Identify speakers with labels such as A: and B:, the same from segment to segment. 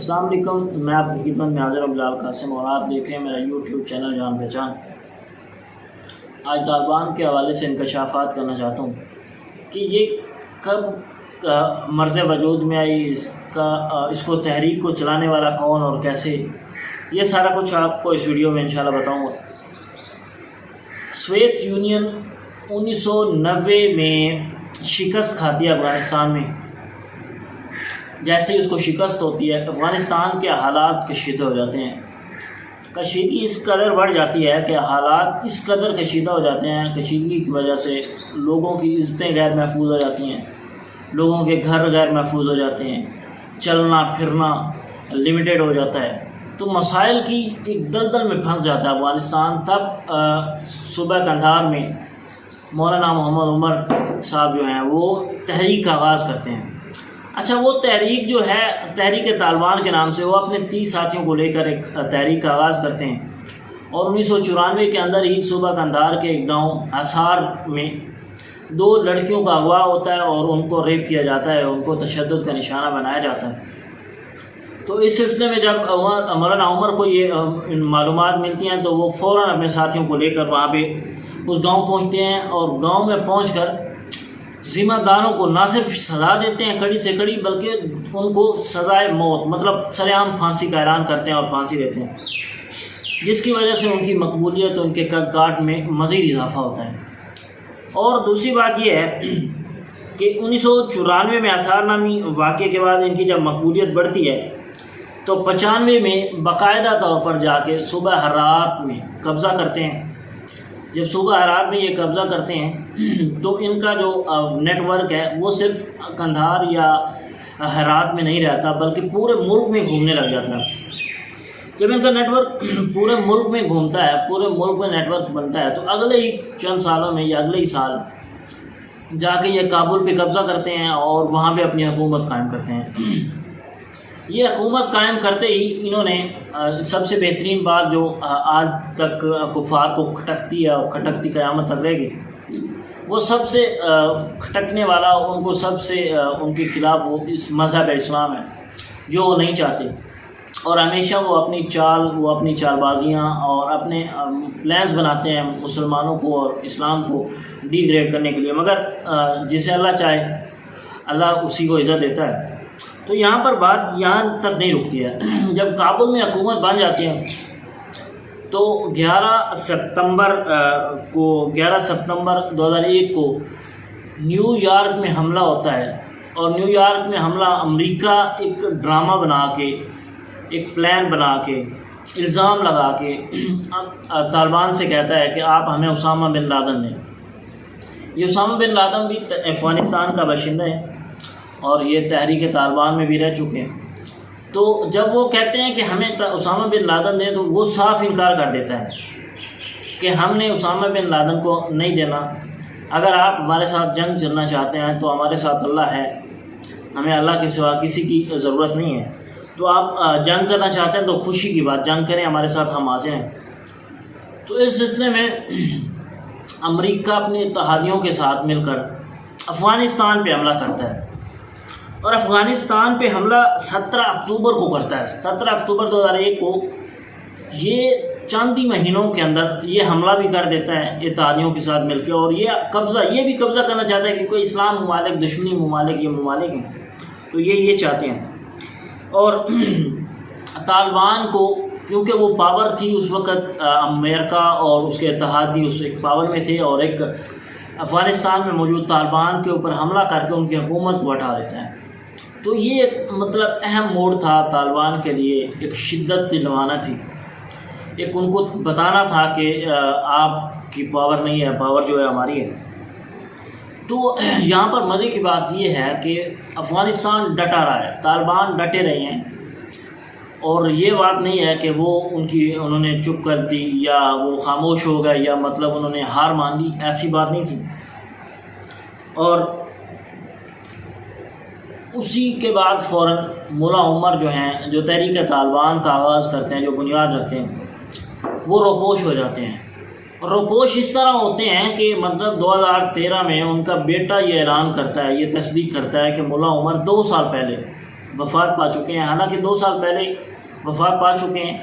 A: السلام علیکم، میں آپ کی خدمت میں حاضر بلال قاسم اور آپ دیکھ رہے ہیں میرا یوٹیوب چینل جان پہچان۔ آج طالبان کے حوالے سے انکشافات کرنا چاہتا ہوں کہ یہ کب مرز وجود میں آئی، اس کو تحریک کو چلانے والا کون اور کیسے، یہ سارا کچھ آپ کو اس ویڈیو میں انشاءاللہ بتاؤں گا۔ سوویت یونین 1990 میں شکست کھاتی ہے افغانستان میں۔ جیسے ہی اس کو شکست ہوتی ہے، افغانستان کے حالات کشیدہ ہو جاتے ہیں۔ کشیدگی اس قدر بڑھ جاتی ہے کہ حالات اس قدر کشیدہ ہو جاتے ہیں، کشیدگی کی وجہ سے لوگوں کی عزتیں غیر محفوظ ہو جاتی ہیں، لوگوں کے گھر غیر محفوظ ہو جاتے ہیں، چلنا پھرنا لمیٹیڈ ہو جاتا ہے، تو مسائل کی ایک دلدل میں پھنس جاتا ہے افغانستان۔ تب صوبہ قندھار میں مولانا محمد عمر صاحب جو ہیں وہ تحریک کا آغاز کرتے ہیں۔ اچھا، وہ تحریک جو ہے تحریک طالبان کے نام سے، وہ اپنے 30 ساتھیوں کو لے کر ایک تحریک کا آغاز کرتے ہیں، اور 1994 کے اندر ہی صوبہ قندھار کے ایک گاؤں حصار میں 2 لڑکیوں کا اغوا ہوتا ہے اور ان کو ریپ کیا جاتا ہے، ان کو تشدد کا نشانہ بنایا جاتا ہے۔ تو اس سلسلے میں جب مولانا عمر کو یہ معلومات ملتی ہیں تو وہ فوراً اپنے ساتھیوں کو لے کر وہاں پہ اس گاؤں پہنچتے ہیں، اور گاؤں میں پہنچ کر ذمہ داروں کو نہ صرف سزا دیتے ہیں کڑی سے کڑی، بلکہ ان کو سزائے موت مطلب سر عام پھانسی کا اعلان کرتے ہیں اور پھانسی دیتے ہیں، جس کی وجہ سے ان کی مقبولیت، ان کے قد کاٹ میں مزید اضافہ ہوتا ہے۔ اور دوسری بات یہ ہے کہ 1994 میں حصار نامی واقعے کے بعد ان کی جب مقبولیت بڑھتی ہے تو 95 میں باقاعدہ طور پر جا کے صوبہ ہرات میں قبضہ کرتے ہیں۔ جب صوبہ ہرات میں یہ قبضہ کرتے ہیں تو ان کا جو نیٹ ورک ہے وہ صرف قندھار یا ہرات میں نہیں رہتا، بلکہ پورے ملک میں گھومنے لگ جاتا ہے۔ جب ان کا نیٹ ورک پورے ملک میں گھومتا ہے، پورے ملک میں نیٹ ورک بنتا ہے، تو اگلے ہی چند سالوں میں یا اگلے ہی سال جا کے یہ کابل پہ قبضہ کرتے ہیں اور وہاں پہ اپنی حکومت قائم کرتے ہیں۔ یہ حکومت قائم کرتے ہی انہوں نے سب سے بہترین بات جو آج تک کفار کو کھٹکتی ہے اور کھٹکتی قیامت تک رہے گی، وہ سب سے کھٹکنے والا، ان کو سب سے ان کے خلاف وہ اس مذہب اسلام ہے جو وہ نہیں چاہتے، اور ہمیشہ وہ اپنی چال بازیاں اور اپنے پلانس بناتے ہیں مسلمانوں کو اور اسلام کو ڈی گریڈ کرنے کے لیے، مگر جسے اللہ چاہے اللہ اسی کو عزت دیتا ہے۔ تو یہاں پر بات یہاں تک نہیں رکتی ہے۔ جب کابل میں حکومت بن جاتی ہے تو 11 ستمبر 2001 کو نیو یارک میں حملہ ہوتا ہے، اور نیو یارک میں حملہ امریکہ ایک ڈرامہ بنا کے، ایک پلان بنا کے، الزام لگا کے طالبان سے کہتا ہے کہ آپ ہمیں اسامہ بن لادن دیں۔ یہ اسامہ بن لادن بھی افغانستان کا باشندہ ہے اور یہ تحریک طالبان میں بھی رہ چکے ہیں۔ تو جب وہ کہتے ہیں کہ ہمیں اسامہ بن لادن دیں تو وہ صاف انکار کر دیتا ہے کہ ہم نے اسامہ بن لادن کو نہیں دینا، اگر آپ ہمارے ساتھ جنگ چلنا چاہتے ہیں تو ہمارے ساتھ اللہ ہے، ہمیں اللہ کے سوا کسی کی ضرورت نہیں ہے، تو آپ جنگ کرنا چاہتے ہیں تو خوشی کی بات، جنگ کریں، ہمارے ساتھ ہم حاضر ہیں۔ تو اس سلسلے میں امریکہ اپنے اتحادیوں کے ساتھ مل کر افغانستان پہ حملہ کرتا ہے، اور افغانستان پہ حملہ 17 اکتوبر کو کرتا ہے۔ 17 اکتوبر 2001 کو یہ چند ہی مہینوں کے اندر یہ حملہ بھی کر دیتا ہے اتحادیوں کے ساتھ مل کے، اور یہ بھی قبضہ کرنا چاہتا ہے کیونکہ اسلام ممالک، دشمنی ممالک، یہ ممالک ہیں، تو یہ چاہتے ہیں۔ اور طالبان کو کیونکہ وہ پاور تھی اس وقت، امریکہ اور اس کے اتحادی اس ایک پاور میں تھے، اور ایک افغانستان میں موجود طالبان کے اوپر حملہ کر کے ان کی حکومت کو ہٹا دیتا ہے۔ تو یہ ایک مطلب اہم موڑ تھا طالبان کے لیے، ایک شدت دلوانا تھی، ایک ان کو بتانا تھا کہ آپ کی پاور نہیں ہے، پاور جو ہے ہماری ہے۔ تو یہاں پر مزے کی بات یہ ہے کہ افغانستان ڈٹا رہا ہے، طالبان ڈٹے رہے ہیں، اور یہ بات نہیں ہے کہ وہ انہوں نے چپ کر دی یا وہ خاموش ہو گئے یا مطلب انہوں نے ہار مان لی، ایسی بات نہیں تھی۔ اور اسی کے بعد فوراً مولا عمر جو ہیں، جو تحریک طالبان کا آغاز کرتے ہیں، جو بنیاد رکھتے ہیں، وہ روپوش ہو جاتے ہیں۔ روپوش اس طرح ہوتے ہیں کہ مطلب 2013 میں ان کا بیٹا یہ اعلان کرتا ہے، یہ تصدیق کرتا ہے کہ مولا عمر 2 سال پہلے وفات پا چکے ہیں، حالانکہ 2 سال پہلے وفات پا چکے ہیں،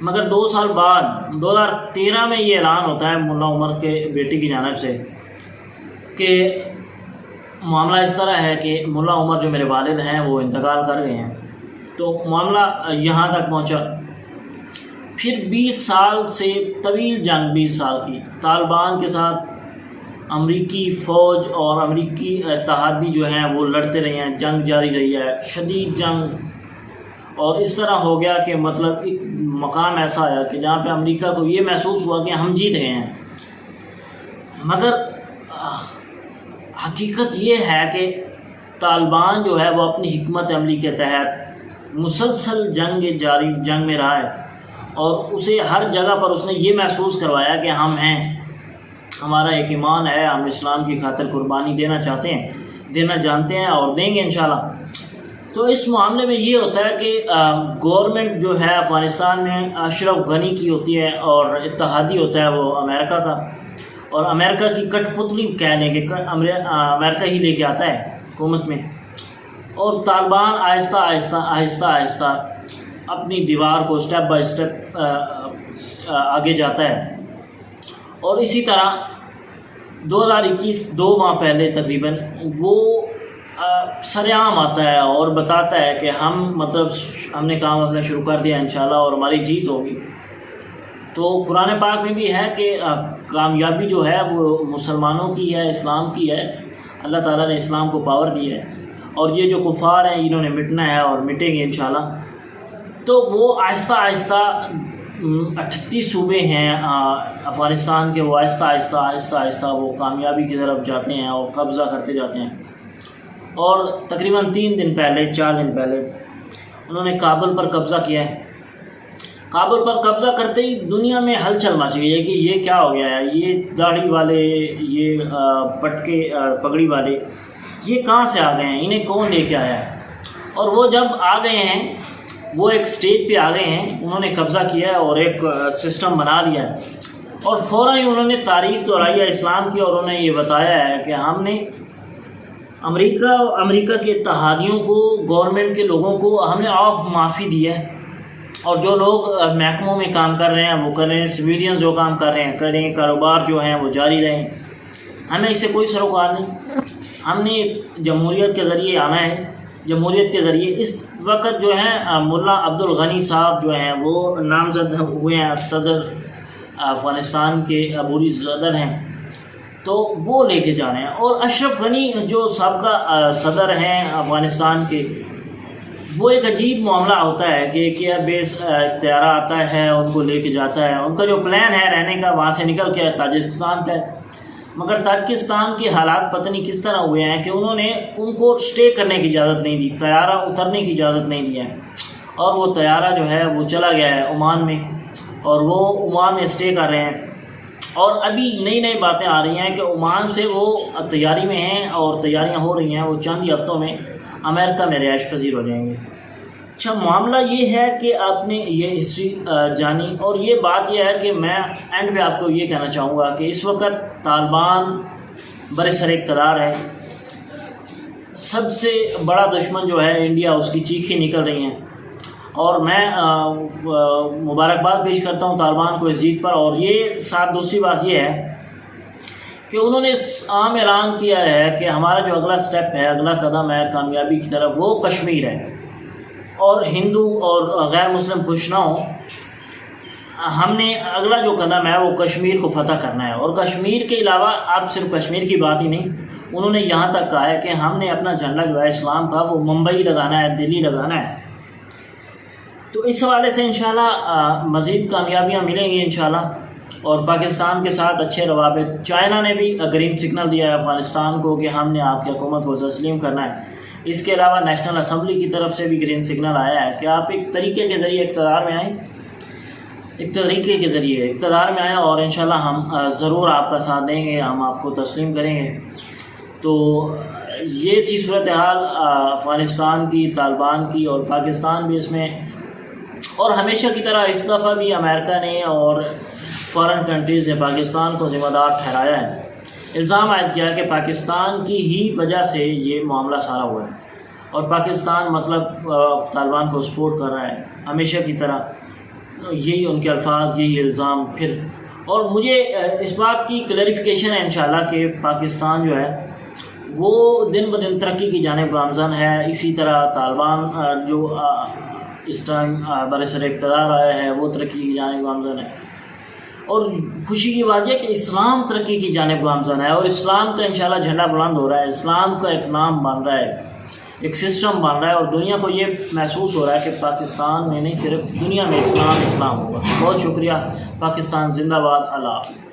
A: مگر 2 سال بعد 2013 میں یہ اعلان ہوتا ہے ملا عمر کے بیٹی کی جانب سے کہ معاملہ اس طرح ہے کہ ملا عمر جو میرے والد ہیں وہ انتقال کر گئے ہیں۔ تو معاملہ یہاں تک پہنچا۔ پھر 20 سال سے طویل جنگ، 20 سال کی طالبان کے ساتھ امریکی فوج اور امریکی اتحادی جو ہیں وہ لڑتے رہے ہیں، جنگ جاری رہی ہے، شدید جنگ، اور اس طرح ہو گیا کہ مطلب ایک مقام ایسا آیا کہ جہاں پہ امریکہ کو یہ محسوس ہوا کہ ہم جیت گئے ہیں۔ مگر حقیقت یہ ہے کہ طالبان جو ہے وہ اپنی حکمت عملی کے تحت مسلسل جنگ میں رہا ہے، اور اسے ہر جگہ پر اس نے یہ محسوس کروایا کہ ہم ہیں، ہمارا ایک ایمان ہے، ہم اسلام کی خاطر قربانی دینا چاہتے ہیں، دینا جانتے ہیں اور دیں گے انشاءاللہ۔ تو اس معاملے میں یہ ہوتا ہے کہ گورنمنٹ جو ہے افغانستان میں اشرف غنی کی ہوتی ہے، اور اتحادی ہوتا ہے وہ امریکہ کا، اور امریکہ کی کٹ پتلی کہہ دیں کہ امریکہ ہی لے کے آتا ہے حکومت میں، اور طالبان آہستہ آہستہ آہستہ آہستہ اپنی دیوار کو سٹیپ بائی سٹیپ آگے جاتا ہے۔ اور اسی طرح 2021 2 ماہ پہلے تقریباً وہ سرعام آتا ہے اور بتاتا ہے کہ ہم نے کام اپنا شروع کر دیا انشاءاللہ اور ہماری جیت ہوگی۔ تو قرآن پاک میں بھی ہے کہ کامیابی جو ہے وہ مسلمانوں کی ہے، اسلام کی ہے، اللہ تعالیٰ نے اسلام کو پاور دی ہے، اور یہ جو کفار ہیں انہوں نے مٹنا ہے اور مٹیں گے انشاءاللہ۔ تو وہ آہستہ آہستہ 38 صوبے ہیں افغانستان کے، وہ آہستہ آہستہ آہستہ آہستہ وہ کامیابی کی طرف جاتے ہیں اور قبضہ کرتے جاتے ہیں۔ اور تقریباً 4 دن پہلے انہوں نے کابل پر قبضہ کیا ہے۔ کابل پر قبضہ کرتے ہی دنیا میں ہلچل مچ گئی ہے کہ یہ کیا ہو گیا ہے، یہ داڑھی والے، یہ پٹکے پگڑی والے یہ کہاں سے آ گئے ہیں، انہیں کون لے کے آیا ہے؟ اور وہ جب آ گئے ہیں، وہ ایک سٹیج پہ آ گئے ہیں، انہوں نے قبضہ کیا ہے اور ایک سسٹم بنا لیا ہے، اور فوراً ہی انہوں نے تاریخ دہرائی ہے اسلام کی، اور انہیں یہ بتایا ہے کہ ہم نے امریکہ کے اتحادیوں کو، گورنمنٹ کے لوگوں کو ہم نے آف معافی دی ہے، اور جو لوگ محکموں میں کام کر رہے ہیں وہ کر رہے ہیں، سویلینز جو کام کر رہے ہیں کریں، کاروبار جو ہیں وہ جاری رہیں، ہمیں اس سے کوئی سروکار نہیں۔ ہم نے جمہوریت کے ذریعے آنا ہے، جمہوریت کے ذریعے اس وقت جو ہے ملا عبد الغنی صاحب جو ہیں وہ نامزد ہوئے ہیں، صدر افغانستان کے عبوری صدر ہیں، تو وہ لے کے جا رہے ہیں۔ اور اشرف غنی جو سابقہ صدر ہیں افغانستان کے، وہ ایک عجیب معاملہ ہوتا ہے کہ کیا بیس طیارہ آتا ہے ان کو لے کے جاتا ہے، ان کا جو پلان ہے رہنے کا وہاں سے نکل کے تاجکستان کا ہے، مگر تاجکستان کے حالات پتہ نہیں کس طرح ہوئے ہیں کہ انہوں نے ان کو سٹے کرنے کی اجازت نہیں دی، طیارہ اترنے کی اجازت نہیں دی ہے، اور وہ طیارہ جو ہے وہ چلا گیا ہے عمان میں، اور وہ عمان میں سٹے کر رہے ہیں۔ اور ابھی نئی باتیں آ رہی ہیں کہ عمان سے وہ تیاری میں ہیں، اور تیاریاں ہو رہی ہیں، وہ چند ہی ہفتوں میں امریکہ میں رہائش پذیر ہو جائیں گے۔ اچھا، معاملہ یہ ہے کہ آپ نے یہ ہسٹری جانی، اور یہ بات یہ ہے کہ میں اینڈ پہ آپ کو یہ کہنا چاہوں گا کہ اس وقت طالبان برسر اقتدار ہے، سب سے بڑا دشمن جو ہے انڈیا، اس کی چیخیں نکل رہی ہیں، اور میں مبارکباد پیش کرتا ہوں طالبان کو اس جیت پر۔ اور یہ ساتھ دوسری بات یہ ہے کہ انہوں نے عام اعلان کیا ہے کہ ہمارا جو اگلا سٹیپ ہے، اگلا قدم ہے کامیابی کی طرف، وہ کشمیر ہے، اور ہندو اور غیر مسلم خوش نہ ہوں، ہم نے اگلا جو قدم ہے وہ کشمیر کو فتح کرنا ہے۔ اور کشمیر کے علاوہ اب صرف کشمیر کی بات ہی نہیں، انہوں نے یہاں تک کہا ہے کہ ہم نے اپنا جھنڈا جو ہے اسلام کا وہ ممبئی لگانا ہے، دلی لگانا ہے۔ تو اس حوالے سے انشاءاللہ مزید کامیابیاں ملیں گی انشاءاللہ، اور پاکستان کے ساتھ اچھے روابط۔ چائنا نے بھی گرین سگنل دیا ہے افغانستان کو کہ ہم نے آپ کی حکومت کو تسلیم کرنا ہے۔ اس کے علاوہ نیشنل اسمبلی کی طرف سے بھی گرین سگنل آیا ہے کہ آپ ایک طریقے کے ذریعے اقتدار میں آئیں، اور انشاءاللہ ہم ضرور آپ کا ساتھ دیں گے، ہم آپ کو تسلیم کریں گے۔ تو یہ تھی صورتحال افغانستان کی، طالبان کی، اور پاکستان بھی اس میں، اور ہمیشہ کی طرح اس دفعہ بھی امریکہ نے اور فارن کنٹریز نے پاکستان کو ذمہ دار ٹھہرایا ہے، الزام عائد کیا کہ پاکستان کی ہی وجہ سے یہ معاملہ سارا ہوا ہے، اور پاکستان مطلب طالبان کو سپورٹ کر رہا ہے ہمیشہ کی طرح. یہی ان کے الفاظ، یہی الزام پھر. اور مجھے اس بات کی کلیریفیکیشن ہے انشاءاللہ کہ پاکستان جو ہے وہ دن بدن ترقی کی جانب گامزن ہے. اسی طرح طالبان جو اس ٹائم برسر اقتدار آیا ہے وہ ترقی کی جانب گامزن ہے. اور خوشی کی بات یہ کہ اسلام ترقی کی جانب گامزن ہے، اور اسلام کا انشاءاللہ جھنڈا بلند ہو رہا ہے. اسلام کا ایک نام بن رہا ہے، ایک سسٹم بن رہا ہے، اور دنیا کو یہ محسوس ہو رہا ہے کہ پاکستان میں نہیں صرف دنیا میں اسلام ہوگا. بہت شکریہ. پاکستان زندہ باد. اللہ حافظ.